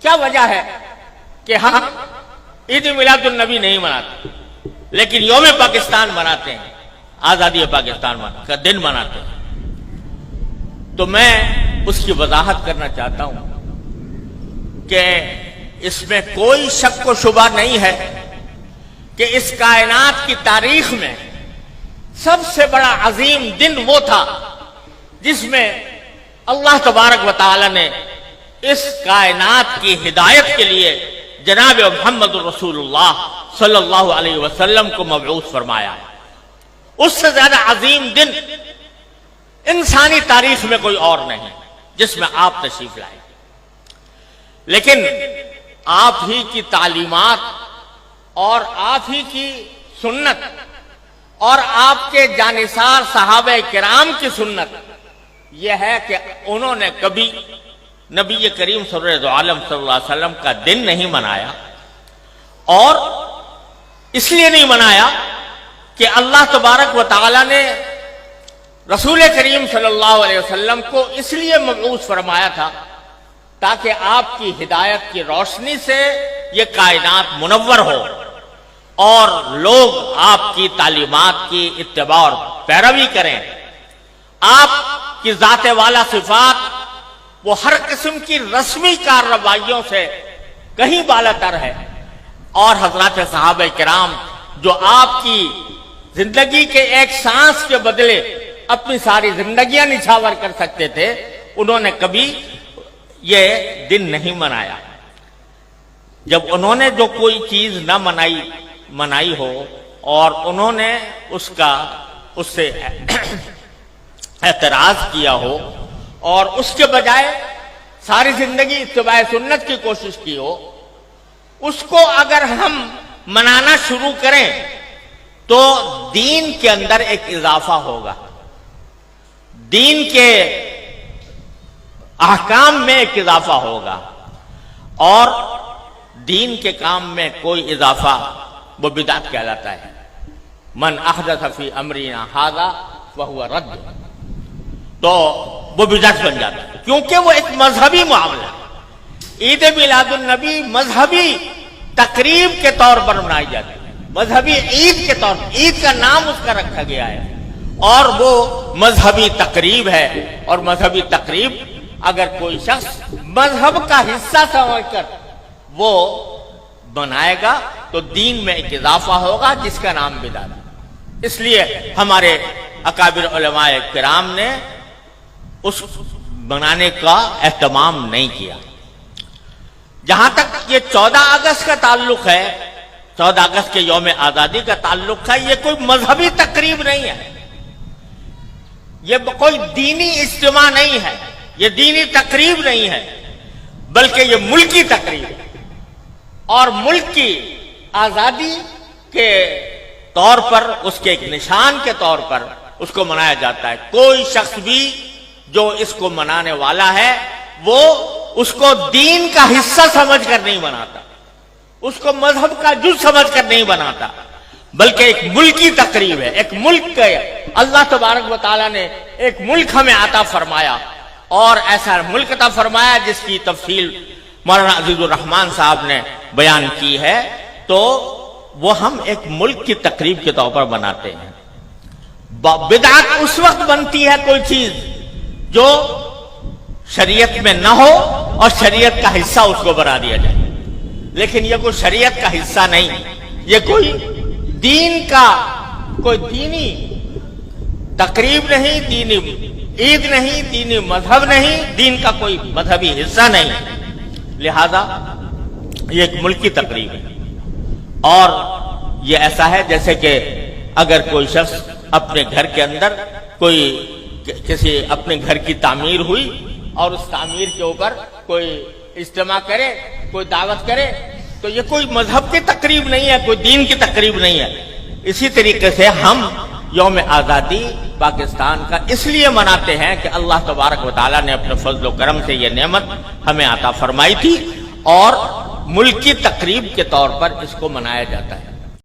کیا وجہ ہے کہ ہم عید میلاد النبی نہیں مناتے لیکن یوم پاکستان مناتے ہیں، آزادی پاکستان کا دن مناتے ہیں؟ تو میں اس کی وضاحت کرنا چاہتا ہوں کہ اس میں کوئی شک و شبہ نہیں ہے کہ اس کائنات کی تاریخ میں سب سے بڑا عظیم دن وہ تھا جس میں اللہ تبارک و تعالی نے اس کائنات کی ہدایت کے لیے جناب محمد رسول اللہ صلی اللہ علیہ وسلم کو مبعوث فرمایا۔ اس سے زیادہ عظیم دن انسانی تاریخ میں کوئی اور نہیں جس میں آپ تشریف لائے، لیکن آپ ہی کی تعلیمات اور آپ ہی کی سنت اور آپ کے جانثار صحابہ کرام کی سنت یہ ہے کہ انہوں نے کبھی نبی کریم سرور عالم صلی اللہ علیہ وسلم کا دن نہیں منایا، اور اس لیے نہیں منایا کہ اللہ تبارک و تعالی نے رسول کریم صلی اللہ علیہ وسلم کو اس لیے مبعوث فرمایا تھا تاکہ آپ کی ہدایت کی روشنی سے یہ کائنات منور ہو اور لوگ آپ کی تعلیمات کی اتباع اور پیروی کریں۔ آپ کی ذات والا صفات وہ ہر قسم کی رسمی کارروائیوں سے کہیں بالاتر ہے، اور حضرات صحابہ کرام جو آپ کی زندگی کے ایک سانس کے بدلے اپنی ساری زندگیاں نچھاور کر سکتے تھے، انہوں نے کبھی یہ دن نہیں منایا۔ جب انہوں نے جو کوئی چیز نہ منائی ہو اور انہوں نے اس سے اعتراض کیا ہو اور اس کے بجائے ساری زندگی اتباع سنت کی کوشش کی ہو، اس کو اگر ہم منانا شروع کریں تو دین کے اندر ایک اضافہ ہوگا، دین کے احکام میں ایک اضافہ ہوگا، اور دین کے کام میں کوئی اضافہ وہ بدعت کہلاتا ہے۔ من احدث فی امرنا ھذا فہو رد، تو وہ بدعت بن جاتا ہے کیونکہ وہ ایک مذہبی معاملہ ہے۔ عید میلاد النبی مذہبی تقریب کے طور پر منائی جاتی ہے، مذہبی عید کے طور پر، عید کا نام اس کا رکھا گیا ہے، اور وہ مذہبی تقریب ہے، اور مذہبی تقریب اگر کوئی شخص مذہب کا حصہ سمجھ کر وہ بنائے گا تو دین میں ایک اضافہ ہوگا جس کا نام بدعت ہے۔ اس لیے ہمارے اکابر علماء کرام نے اس بنانے کا اہتمام نہیں کیا۔ جہاں تک یہ 14 اگست کا تعلق ہے، 14 اگست کے یوم آزادی کا تعلق ہے، یہ کوئی مذہبی تقریب نہیں ہے، یہ کوئی دینی اجتماع نہیں ہے، یہ دینی تقریب نہیں ہے، بلکہ یہ ملکی تقریب ہے، اور ملک کی آزادی کے طور پر، اس کے ایک نشان کے طور پر اس کو منایا جاتا ہے۔ کوئی شخص بھی جو اس کو منانے والا ہے وہ اس کو دین کا حصہ سمجھ کر نہیں مناتا، اس کو مذہب کا جز سمجھ کر نہیں بناتا، بلکہ ایک ملکی تقریب ہے، ایک ملک کے اللہ تبارک و تعالیٰ نے ایک ملک ہمیں عطا فرمایا، اور ایسا ملک عطا فرمایا جس کی تفصیل مولانا عزیز الرحمان صاحب نے بیان کی ہے، تو وہ ہم ایک ملک کی تقریب کے طور پر بناتے ہیں۔ بدعت اس وقت بنتی ہے کوئی چیز جو شریعت میں نہ ہو اور شریعت کا حصہ اس کو بنا دیا جائے، لیکن یہ کوئی شریعت کا حصہ نہیں، یہ کوئی دین کا کوئی دینی تقریب نہیں، دینی عید نہیں، دینی مذہب نہیں، دین کا کوئی مذہبی حصہ نہیں، لہذا یہ ایک ملکی تقریب ہے۔ اور یہ ایسا ہے جیسے کہ اگر کوئی شخص اپنے گھر کے اندر کسی اپنے گھر کی تعمیر ہوئی اور اس تعمیر کے اوپر کوئی اجتماع کرے، کوئی دعوت کرے، تو یہ کوئی مذہب کی تقریب نہیں ہے، کوئی دین کی تقریب نہیں ہے۔ اسی طریقے سے ہم یوم آزادی پاکستان کا اس لیے مناتے ہیں کہ اللہ تبارک و تعالیٰ نے اپنے فضل و کرم سے یہ نعمت ہمیں عطا فرمائی تھی، اور ملکی تقریب کے طور پر اس کو منایا جاتا ہے۔